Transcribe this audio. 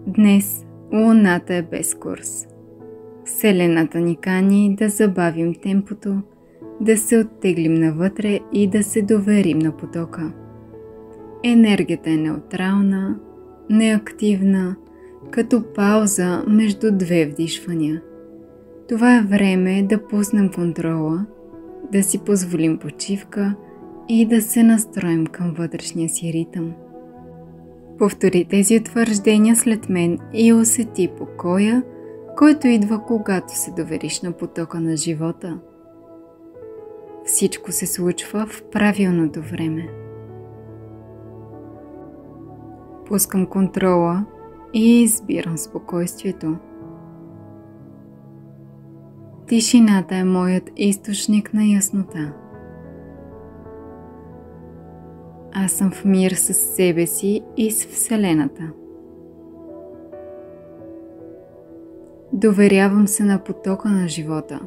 Днес Луната е без курс. Вселената ни кани да забавим темпото, да се оттеглим навътре и да се доверим на потока. Енергията е неутрална, неактивна, като пауза между две вдишвания. Това е време да пуснем контрола, да си позволим почивка и да се настроим към вътрешния си ритъм. Повтори тези утвърждения след мен и усети покоя, който идва, когато се довериш на потока на живота. Всичко се случва в правилното време. Пускам контрола и избирам спокойствието. Тишината е моят източник на яснота. Аз съм в мир с себе си и с Вселената. Доверявам се на потока на живота.